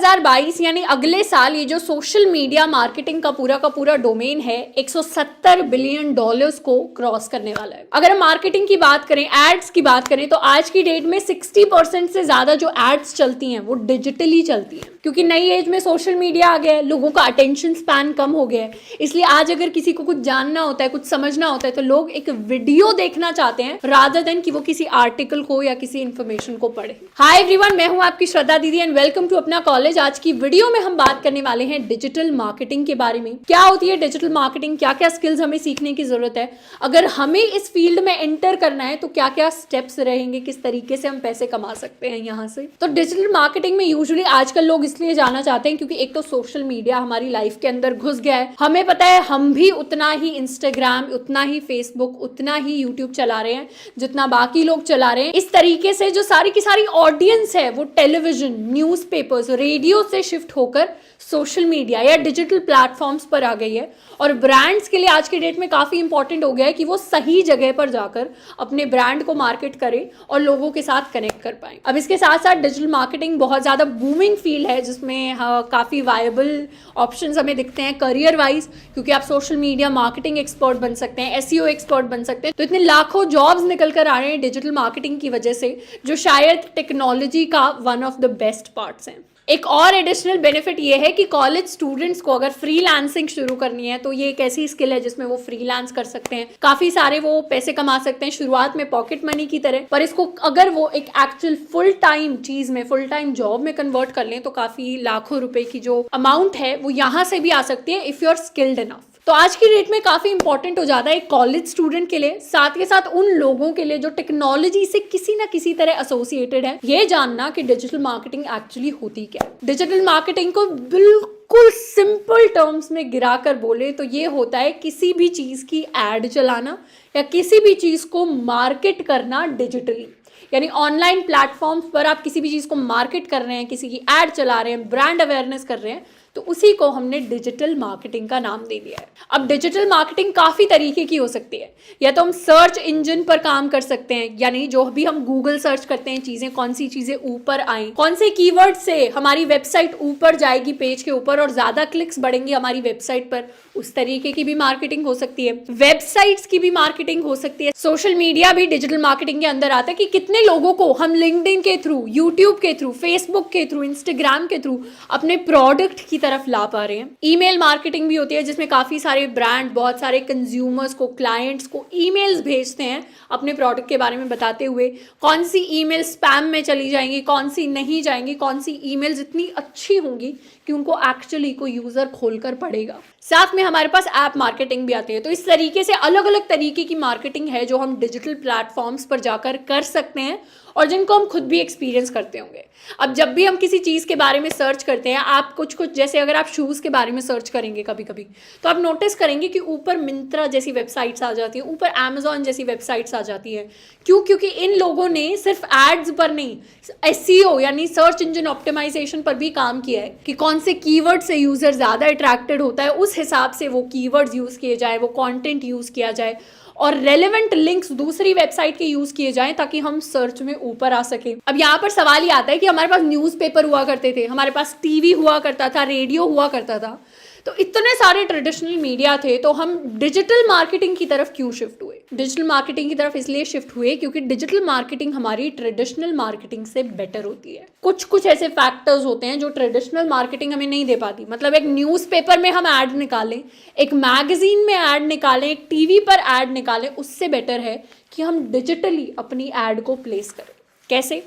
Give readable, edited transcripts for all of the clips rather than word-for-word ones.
2022 यानी अगले साल ये जो सोशल मीडिया मार्केटिंग का पूरा डोमेन है 170 बिलियन डॉलर्स को क्रॉस करने वाला है। अगर हम मार्केटिंग की बात करें, एड्स की बात करें, तो आज की डेट में 60% से ज्यादा जो एड्स चलती हैं वो डिजिटली चलती हैं, क्योंकि नई एज में सोशल मीडिया आ गया है, लोगों का अटेंशन स्पैन कम हो गया है। इसलिए आज अगर किसी को कुछ जानना होता है, कुछ समझना होता है, तो लोग एक वीडियो देखना चाहते हैं रादर देन कि वो किसी आर्टिकल को या किसी इंफॉर्मेशन को पढ़े। हाय एवरीवन, मैं हूं आपकी श्रद्धा दीदी एंड वेलकम टू अपना कॉलेज। आज की वीडियो में हम बात करने वाले हैं डिजिटल मार्केटिंग के बारे में। क्या होती है डिजिटल मार्केटिंग, क्या क्या स्किल्स हमें सीखने की जरूरत है, अगर हमें इस फील्ड में एंटर करना है तो क्या क्या स्टेप्स रहेंगे, किस तरीके से हम पैसे कमा सकते हैं यहाँ से। तो डिजिटल मार्केटिंग में यूजुअली आजकल लोग इसलिए जाना चाहते हैं क्योंकि एक तो सोशल मीडिया हमारी लाइफ के अंदर घुस गया है। हमें पता है हम भी उतना ही इंस्टाग्राम, उतना ही फेसबुक, उतना ही यूट्यूब चला रहे हैं जितना बाकी लोग चला रहे हैं। इस तरीके से जो सारी की सारी ऑडियंस है वो टेलीविजन, न्यूज़पेपर्स, रेडियो से शिफ्ट होकर सोशल मीडिया या डिजिटल प्लेटफॉर्म्स पर आ गई है। और ब्रांड्स के लिए आज के डेट में काफ़ी इंपॉर्टेंट हो गया है कि वो सही जगह पर जाकर अपने ब्रांड को मार्केट करें और लोगों के साथ कनेक्ट कर पाएं। अब इसके साथ साथ डिजिटल मार्केटिंग बहुत ज़्यादा बूमिंग फील्ड है जिसमें काफ़ी वायबल ऑप्शंस हमें दिखते हैं करियर वाइज, क्योंकि आप सोशल मीडिया मार्केटिंग एक्सपर्ट बन सकते हैं, एसईओ एक्सपर्ट बन सकते हैं। तो इतने लाखों जॉब्स निकल कर आ रहे हैं डिजिटल मार्केटिंग की वजह से, जो शायद टेक्नोलॉजी का one of the best parts हैं। एक और एडिशनल बेनिफिट ये है कि कॉलेज स्टूडेंट्स को अगर फ्रीलांसिंग शुरू करनी है तो ये एक ऐसी स्किल है जिसमें वो फ्रीलांस कर सकते हैं, काफी सारे वो पैसे कमा सकते हैं शुरुआत में पॉकेट मनी की तरह, पर इसको अगर वो एक एक्चुअल फुल टाइम चीज में, फुल टाइम जॉब में कन्वर्ट कर लें तो काफी लाखों रुपए की जो अमाउंट है वो यहाँ से भी आ सकती है if you are skilled enough. तो आज की डेट में काफी इंपॉर्टेंट हो जाता है एक कॉलेज स्टूडेंट के लिए, साथ के साथ उन लोगों के लिए जो टेक्नोलॉजी से किसी ना किसी तरह एसोसिएटेड है, ये जानना कि डिजिटल मार्केटिंग एक्चुअली होती क्या है। डिजिटल मार्केटिंग को बिल्कुल सिंपल टर्म्स में गिराकर बोले तो ये होता है किसी भी चीज की एड चलाना या किसी भी चीज को मार्केट करना डिजिटली। यानी ऑनलाइन प्लेटफॉर्म्स पर आप किसी भी चीज को मार्केट कर रहे हैं, किसी की एड चला रहे हैं, ब्रांड अवेयरनेस कर रहे हैं, तो उसी को हमने डिजिटल मार्केटिंग का नाम दे दिया है। अब डिजिटल मार्केटिंग काफी तरीके की हो सकती है, या तो हम सर्च इंजन पर काम कर सकते हैं, यानी जो भी हम गूगल सर्च करते हैं चीजें, कौन सी चीजें ऊपर आए, कौन से कीवर्ड से हमारी वेबसाइट ऊपर जाएगी पेज के ऊपर और ज्यादा क्लिक्स बढ़ेंगे हमारी वेबसाइट पर, उस तरीके की भी मार्केटिंग हो सकती है। वेबसाइट्स की भी मार्केटिंग हो सकती है। सोशल मीडिया भी डिजिटल मार्केटिंग के अंदर आता है कि कितने लोगों को हम लिंक्डइन के थ्रू, यूट्यूब के थ्रू, फेसबुक के थ्रू, इंस्टाग्राम के थ्रू अपने प्रोडक्ट की तरफ ला पा रहे हैं। ईमेल मार्केटिंग भी होती है जिसमें काफी सारे ब्रांड बहुत सारे कंज्यूमर्स को, क्लाइंट्स को ईमेल्स भेजते हैं अपने प्रोडक्ट के बारे में बताते हुए कौन सी ईमेल स्पैम में चली जाएंगी, कौन सी नहीं जाएंगी, कौन सी ईमेल्स इतनी अच्छी होंगी कि उनको एक्चुअली कोई यूजर खोलकर पढ़ेगा। साथ में हमारे पास ऐप मार्केटिंग भी आती है। तो इस तरीके से अलग अलग तरीके की मार्केटिंग है जो हम डिजिटल प्लेटफॉर्म्स पर जाकर कर सकते हैं और जिनको हम खुद भी एक्सपीरियंस करते होंगे। अब जब भी हम किसी चीज़ के बारे में सर्च करते हैं, आप कुछ जैसे अगर आप शूज़ के बारे में सर्च करेंगे कभी कभी, तो आप नोटिस करेंगे कि ऊपर मिंत्रा जैसी वेबसाइट्स आ जाती है, ऊपर अमेजॉन जैसी वेबसाइट्स आ जाती है। क्यों? क्योंकि इन लोगों ने सिर्फ एड्स पर नहीं, एसईओ यानी सर्च इंजन ऑप्टिमाइजेशन पर भी काम किया है कि कौन से कीवर्ड से यूजर ज़्यादा अट्रैक्टेड होता है, उस हिसाब से वो कीवर्ड्स यूज़ किए जाए, वो कंटेंट यूज़ किया जाए और रेलेवेंट लिंक्स दूसरी वेबसाइट के यूज किए जाएं ताकि हम सर्च में ऊपर आ सके। अब यहाँ पर सवाल ये आता है कि हमारे पास न्यूज़पेपर हुआ करते थे, हमारे पास टीवी हुआ करता था, रेडियो हुआ करता था, तो इतने सारे ट्रेडिशनल मीडिया थे, तो हम डिजिटल मार्केटिंग की तरफ क्यों शिफ्ट हुए? डिजिटल मार्केटिंग की तरफ इसलिए शिफ्ट हुए क्योंकि डिजिटल मार्केटिंग हमारी ट्रेडिशनल मार्केटिंग से बेटर होती है। कुछ ऐसे फैक्टर्स होते हैं जो ट्रेडिशनल मार्केटिंग हमें नहीं दे पाती। मतलब एक न्यूज़पेपर में हम ऐड निकालें, एक मैगजीन में ऐड निकालें, एक टीवी पर ऐड निकालें, उससे बेटर है कि हम डिजिटली अपनी ऐड को प्लेस करें। कैसे?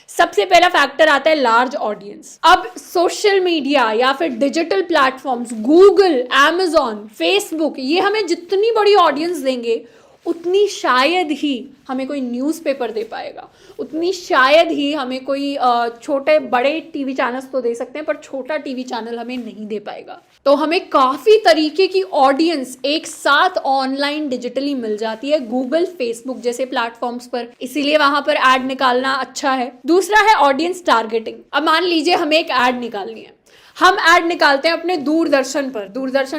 सबसे पहला फैक्टर आता है लार्ज ऑडियंस। अब सोशल मीडिया या फिर digital platforms, Google, Amazon, Facebook, ये हमें जितनी बड़ी ऑडियंस देंगे उतनी शायद ही हमें कोई न्यूज़पेपर दे पाएगा, उतनी शायद ही हमें कोई छोटे बड़े टीवी चैनल्स तो दे सकते हैं पर छोटा टीवी चैनल हमें नहीं दे पाएगा। तो हमें काफ़ी तरीके की ऑडियंस एक साथ ऑनलाइन डिजिटली मिल जाती है गूगल, फेसबुक जैसे प्लेटफॉर्म्स पर, इसीलिए वहां पर ऐड निकालना अच्छा है। दूसरा है ऑडियंस टारगेटिंग। अब मान लीजिए हमें एक ऐड निकालनी है, हम ऐड निकालते हैं अपने दूरदर्शन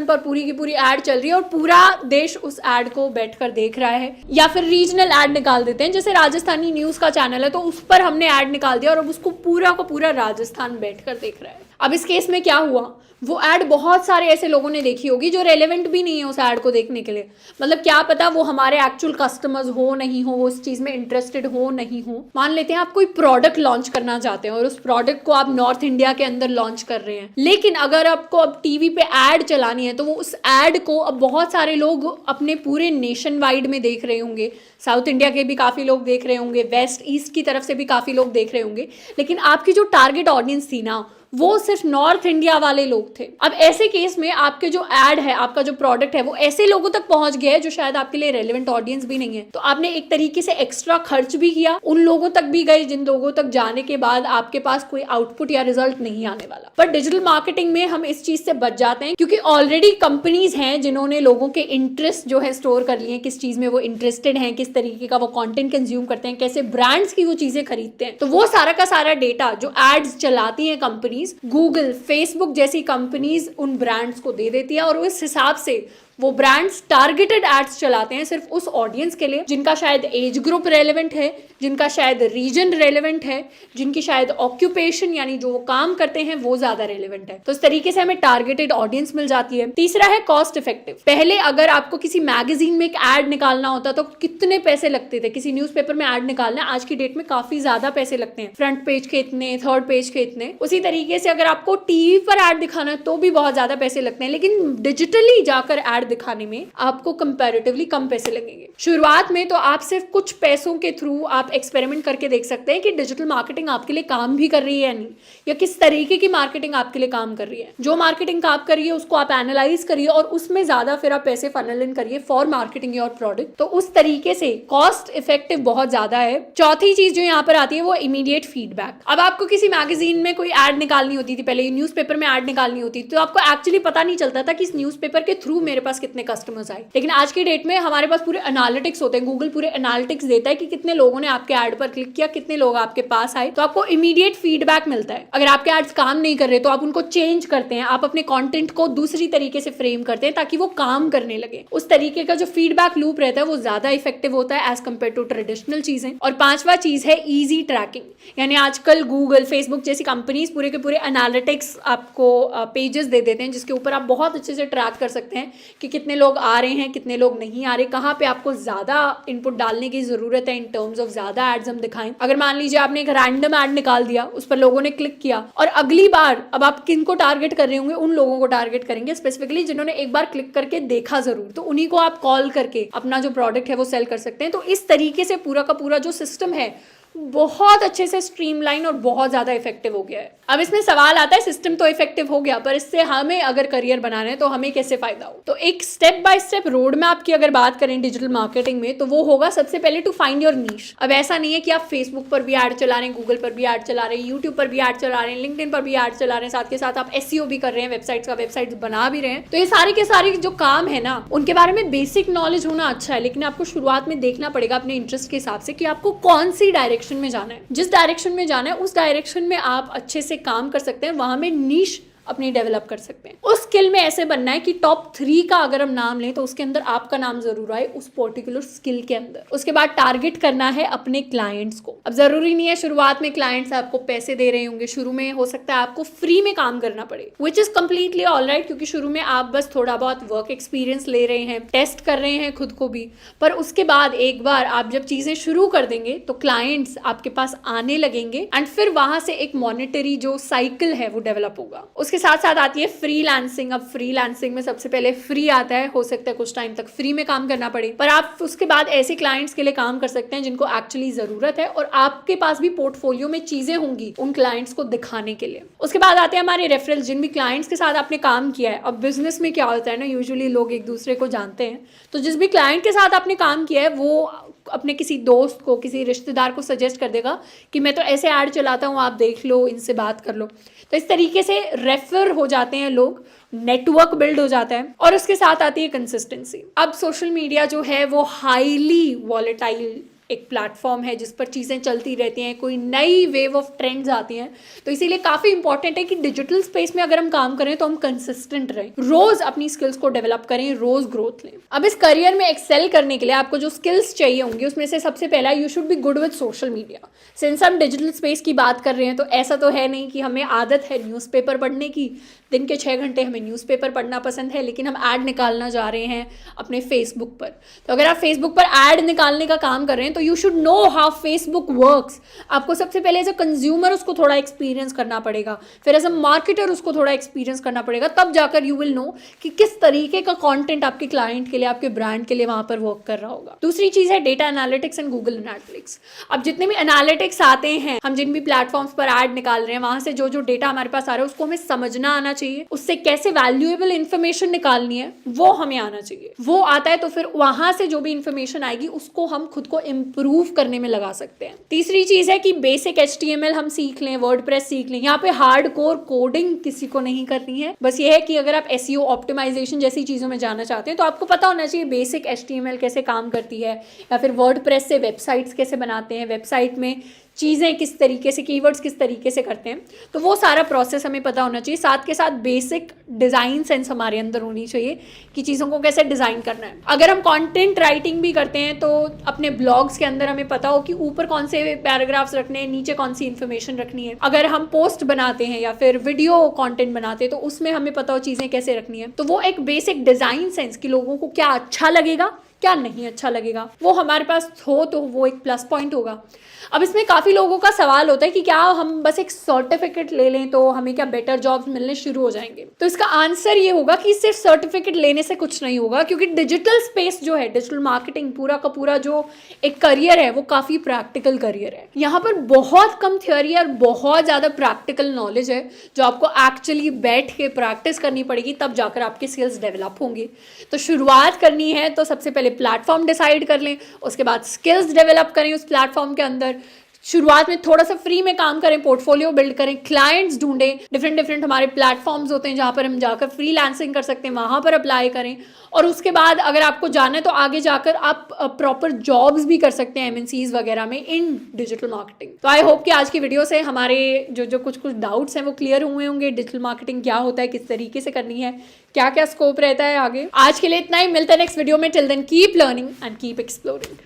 पर पूरी की पूरी ऐड चल रही है और पूरा देश उस ऐड को बैठकर देख रहा है, या फिर रीजनल ऐड निकाल देते हैं, जैसे राजस्थानी न्यूज का चैनल है तो उस पर हमने ऐड निकाल दिया और अब उसको पूरा का पूरा राजस्थान बैठकर देख रहा है। अब इस केस में क्या हुआ, वो ऐड बहुत सारे ऐसे लोगों ने देखी होगी जो रेलेवेंट भी नहीं है उस ऐड को देखने के लिए। मतलब क्या पता वो हमारे एक्चुअल कस्टमर्स हो नहीं हो, वो उस चीज में इंटरेस्टेड हो नहीं हो। मान लेते हैं आप कोई प्रोडक्ट लॉन्च करना चाहते हैं और उस प्रोडक्ट को आप नॉर्थ इंडिया के अंदर लॉन्च कर रहे हैं, लेकिन अगर आपको अब टीवी पे ऐड चलानी है तो वो उस ऐड को अब बहुत सारे लोग अपने पूरे नेशन वाइड में देख रहे होंगे। साउथ इंडिया के भी काफी लोग देख रहे होंगे, वेस्ट ईस्ट की तरफ से भी काफी लोग देख रहे होंगे, लेकिन आपकी जो टारगेट ऑडियंस थी ना वो सिर्फ नॉर्थ इंडिया वाले लोग थे। अब ऐसे केस में आपके जो ऐड है, आपका जो प्रोडक्ट है वो ऐसे लोगों तक पहुंच गया है जो शायद आपके लिए रेलेवेंट ऑडियंस भी नहीं है। तो आपने एक तरीके से एक्स्ट्रा खर्च भी किया, उन लोगों तक भी गए जिन लोगों तक जाने के बाद आपके पास कोई आउटपुट या रिजल्ट नहीं आने वाला। पर डिजिटल मार्केटिंग में हम इस चीज से बच जाते हैं क्योंकि ऑलरेडी कंपनीज हैं जिन्होंने लोगों के इंटरेस्ट जो है स्टोर कर लिए, किस चीज में वो इंटरेस्टेड हैं, किस तरीके का वो कंटेंट कंज्यूम करते हैं, कैसे ब्रांड्स की वो चीजें खरीदते हैं। तो वो सारा का सारा डेटा जो एड्स चलाती हैं कंपनीज, गूगल, फेसबुक जैसी कंपनीज उन ब्रांड्स को दे देती है और उस हिसाब से वो ब्रांड्स टारगेटेड एड्स चलाते हैं सिर्फ उस ऑडियंस के लिए जिनका शायद एज ग्रुप रेलेवेंट है, जिनका शायद रीजन रेलेवेंट है, जिनकी शायद ऑक्यूपेशन यानी जो वो काम करते हैं वो ज्यादा रेलेवेंट है। तो इस तरीके से हमें टारगेटेड ऑडियंस मिल जाती है। तीसरा है कॉस्ट इफेक्टिव। पहले अगर आपको किसी मैगजीन में एक एड निकालना होता तो कितने पैसे लगते थे, किसी न्यूज़पेपर में एड निकालना आज की डेट में काफी ज्यादा पैसे लगते हैं, फ्रंट पेज के इतने, थर्ड पेज के इतने। उसी तरीके से अगर आपको टीवी पर एड दिखाना है तो भी बहुत ज्यादा पैसे लगते हैं, लेकिन डिजिटली जाकर एड दिखाने में आपको कंपैरेटिवली कम पैसे लगेंगे। शुरुआत में तो आप सिर्फ कुछ पैसों के थ्रू आप एक्सपेरिमेंट करके देख सकते हैं कि डिजिटल मार्केटिंग आपके लिए काम भी कर रही है या नहीं, या किस तरीके की मार्केटिंग आपके लिए काम कर रही है। जो मार्केटिंग आप करिए उसको आप एनालाइज करिए और उसमें ज्यादा फिर आप पैसे फनल इन करिए फॉर मार्केटिंग योर प्रोडक्ट। तो उस तरीके से कॉस्ट इफेक्टिव बहुत ज्यादा है। चौथी चीज जो यहाँ पर आती है वो इमीडिएट फीडबैक। अब आपको किसी मैगजीन में कोई एड निकालनी होती थी, पहले न्यूज़पेपर में एड निकालनी होती थी, तो आपको एक्चुअली पता नहीं चलता था कि इस न्यूज़पेपर के थ्रू मेरे पास कितने कस्टमर्स आए। लेकिन आज की डेट में हमारे पास पूरे एनालिटिक्स होते हैं, गूगल पूरे एनालिटिक्स देता है कि कितने लोगों ने आपके ऐड पर क्लिक किया, कितने लोग आपके पास आए। तो आपको इमीडिएट फीडबैक मिलता है। अगर आपके एड्स काम नहीं कर रहे तो आप उनको चेंज करते हैं, आप अपने कंटेंट को दूसरी तरीके से फ्रेम करते हैं ताकि वो काम करने लगे। उस तरीके का जो फीडबैक लूप रहता है वो ज्यादा इफेक्टिव होता है एज कम्पेयर टू ट्रेडिशनल चीजें। और पांचवा चीज है इजी ट्रैकिंग, यानी आजकल गूगल, फेसबुक जैसी कंपनीज पूरे के पूरे एनालिटिक्स आपको पेजेस दे देते हैं जिसके ऊपर आप बहुत अच्छे से ट्रैक कर सकते हैं कि कितने लोग आ रहे हैं, कितने लोग नहीं आ रहे, कहाँ पे आपको ज्यादा इनपुट डालने की जरूरत है इन टर्म्स ऑफ ज्यादा एड्स हम दिखाएं। अगर मान लीजिए आपने एक रैंडम एड निकाल दिया, उस पर लोगों ने क्लिक किया और अगली बार अब आप किन को टारगेट कर रहे होंगे, उन लोगों को टारगेट करेंगे स्पेसिफिकली जिन्होंने एक बार क्लिक करके देखा जरूर, तो उन्हीं को आप कॉल करके अपना जो प्रोडक्ट है वो सेल कर सकते हैं। तो इस तरीके से पूरा का पूरा जो सिस्टम है बहुत अच्छे से स्ट्रीमलाइन और बहुत ज्यादा इफेक्टिव हो गया है। अब इसमें सवाल आता है सिस्टम तो इफेक्टिव हो गया पर इससे हमें अगर करियर बनाना है तो हमें कैसे फायदा हो। तो एक step by step road map की अगर बात करें डिजिटल मार्केटिंग में तो वो होगा सबसे पहले टू फाइंड योर नीश। अब ऐसा नहीं है कि आप फेसबुक पर भी ऐड चला रहे हैं, गूगल पर भी ऐड चला रहे हैं, यूट्यूब पर भी ऐड चला रहे हैं, लिंक्डइन पर भी ऐड चला रहे हैं, साथ के साथ आप एसईओ भी कर रहे हैं, वेबसाइट्स बना भी रहे हैं। तो ये सारे के सारे जो काम है ना उनके बारे में बेसिक नॉलेज होना अच्छा है, लेकिन आपको शुरुआत में देखना पड़ेगा अपने इंटरेस्ट के हिसाब से कि आपको कौन सी डायरेक्शन में जाना है। जिस डायरेक्शन में जाना है उस डायरेक्शन में आप अच्छे से काम कर सकते हैं, वहां में नीश अपनी डेवलप कर सकते हैं। उस स्किल में ऐसे बनना है कि टॉप 3 का अगर हम नाम लें तो उसके अंदर आपका नाम जरूर आए उस पर्टिकुलर स्किल के अंदर। उसके बाद टारगेट करना है अपने क्लाइंट्स को। अब जरूरी नहीं है शुरुआत में क्लाइंट्स आपको पैसे दे रहे होंगे, शुरू में हो सकता है आपको फ्री में काम करना पड़े, विच इज कंप्लीटली ऑलराइट, क्योंकि शुरू में आप बस थोड़ा बहुत वर्क एक्सपीरियंस ले रहे हैं, टेस्ट कर रहे हैं खुद को भी। पर उसके बाद एक बार आप जब चीजें शुरू कर देंगे तो क्लाइंट्स आपके पास आने लगेंगे एंड फिर वहां से एक मॉनेटरी जो साइकिल है वो डेवलप होगा। उसके साथ साथ आती है फ्रीलांसिंग। अब फ्रीलांसिंग में सबसे पहले फ्री आता है, हो सकता है कुछ टाइम तक फ्री में काम करना पड़े, पर आप उसके बाद ऐसे क्लाइंट्स के लिए काम कर सकते हैं जिनको एक्चुअली जरूरत है और आपके पास भी पोर्टफोलियो में चीजें होंगी उन क्लाइंट्स को दिखाने के लिए। उसके बाद आते हैं हमारे रेफरल्स, जिन भी क्लाइंट्स के साथ आपने काम किया है। अब बिजनेस में क्या होता है ना, यूजुअली लोग एक दूसरे को जानते हैं, तो जिस भी क्लाइंट के साथ आपने काम किया है वो अपने किसी दोस्त को, किसी रिश्तेदार को सजेस्ट कर देगा कि मैं तो ऐसे ऐड चलाता हूँ, आप देख लो, इनसे बात कर लो। तो इस तरीके से रेफर हो जाते हैं लोग, नेटवर्क बिल्ड हो जाता है। और उसके साथ आती है कंसिस्टेंसी। अब सोशल मीडिया जो है वो हाईली वॉलेटाइल एक प्लेटफॉर्म है जिस पर चीज़ें चलती रहती हैं, कोई नई वेव ऑफ ट्रेंड्स आती हैं, तो इसीलिए काफ़ी इंपॉर्टेंट है कि डिजिटल स्पेस में अगर हम काम करें तो हम कंसिस्टेंट रहें, रोज अपनी स्किल्स को डेवलप करें, रोज ग्रोथ लें। अब इस करियर में एक्सेल करने के लिए आपको जो स्किल्स चाहिए होंगी उसमें से सबसे पहला, you should be good with social media. Since हम डिजिटल स्पेस की बात कर रहे हैं तो ऐसा तो है नहीं कि हमें आदत है न्यूज़पेपर पढ़ने की, दिन के 6 घंटे हमें न्यूज़पेपर पढ़ना पसंद है, लेकिन हम ऐड निकालना जा रहे हैं अपने फेसबुक पर। तो अगर आप फेसबुक पर ऐड निकालने का काम कर रहे हैं तो you should know how Facebook works. आपको सबसे पहले एज अ कंज्यूमर उसको थोड़ा एक्सपीरियंस करना पड़ेगा, फिर एज अ मार्केटर उसको थोड़ा एक्सपीरियंस करना पड़ेगा, तब जाकर यू विल नो कि किस तरीके का कंटेंट आपके क्लाइंट के लिए, आपके ब्रांड के लिए वहां पर वर्क कर रहा होगा। दूसरी चीज है data analytics and Google analytics. अब जितने भी एनालिटिक्स आते हैं, हम जिन भी प्लेटफॉर्म्स पर ऐड निकाल रहे हैं, वहां से जो जो डेटा हमारे पास आ रहा है उसको हमें समझना आना चाहिए, उससे कैसे वैल्यूएबल इंफॉर्मेशन निकालनी है वो हमें आना चाहिए। वो आता है तो फिर वहां से जो भी इंफॉर्मेशन आएगी उसको हम खुद को इंप्रूव करने में लगा सकते हैं। तीसरी चीज है कि बेसिक HTML हम सीख लें, वर्डप्रेस सीख लें। यहाँ पे हार्डकोर कोडिंग किसी को नहीं करनी है, बस ये है कि अगर आप SEO ऑप्टिमाइजेशन जैसी चीजों में जाना चाहते हैं तो आपको पता होना चाहिए बेसिक HTML कैसे काम करती है, या फिर वर्डप्रेस से वेबसाइट्स कैसे बनाते हैं, वेबसाइट में चीज़ें किस तरीके से, कीवर्ड्स किस तरीके से करते हैं, तो वो सारा प्रोसेस हमें पता होना चाहिए। साथ के साथ बेसिक डिज़ाइन सेंस हमारे अंदर होनी चाहिए कि चीज़ों को कैसे डिज़ाइन करना है। अगर हम कंटेंट राइटिंग भी करते हैं तो अपने ब्लॉग्स के अंदर हमें पता हो कि ऊपर कौन से पैराग्राफ्स रखने हैं, नीचे कौन सी इन्फॉर्मेशन रखनी है। अगर हम पोस्ट बनाते हैं या फिर वीडियो कॉन्टेंट बनाते हैं तो उसमें हमें पता हो चीज़ें कैसे रखनी है। तो वो एक बेसिक डिज़ाइन सेंस कि लोगों को क्या अच्छा लगेगा, क्या नहीं अच्छा लगेगा, वो हमारे पास हो तो वो एक प्लस पॉइंट होगा। अब इसमें काफ़ी लोगों का सवाल होता है कि क्या हम बस एक सर्टिफिकेट ले लें तो हमें क्या बेटर जॉब्स मिलने शुरू हो जाएंगे। तो इसका आंसर ये होगा कि सिर्फ सर्टिफिकेट लेने से कुछ नहीं होगा, क्योंकि डिजिटल स्पेस जो है, डिजिटल मार्केटिंग पूरा का पूरा जो एक करियर है वो काफ़ी प्रैक्टिकल करियर है। यहाँ पर बहुत कम थ्योरी और बहुत ज़्यादा प्रैक्टिकल नॉलेज है जो आपको एक्चुअली बैठ के प्रैक्टिस करनी पड़ेगी, तब जाकर आपके स्किल्स डेवलप होंगे। तो शुरुआत करनी है तो सबसे पहले प्लेटफॉर्म डिसाइड कर लें, उसके बाद स्किल्स डेवलप करें उस प्लेटफॉर्म के अंदर। शुरुआत में थोड़ा सा फ्री में काम करें, पोर्टफोलियो बिल्ड करें, क्लाइंट्स ढूंढें, डिफरेंट हमारे प्लेटफॉर्म्स होते हैं जहाँ पर हम जाकर फ्रीलांसिंग कर सकते हैं, वहाँ पर अप्लाई करें। और उसके बाद अगर आपको जाना है तो आगे जाकर आप प्रॉपर जॉब्स भी कर सकते हैं MNCs वगैरह में इन डिजिटल मार्केटिंग। तो आई होप कि आज की वीडियो से हमारे जो कुछ डाउट्स हैं वो क्लियर हुए होंगे। डिजिटल मार्केटिंग क्या होता है, किस तरीके से करनी है, क्या क्या स्कोप रहता है आगे। आज के लिए इतना ही, मिलता है नेक्स्ट वीडियो में। Till then keep learning and keep exploring.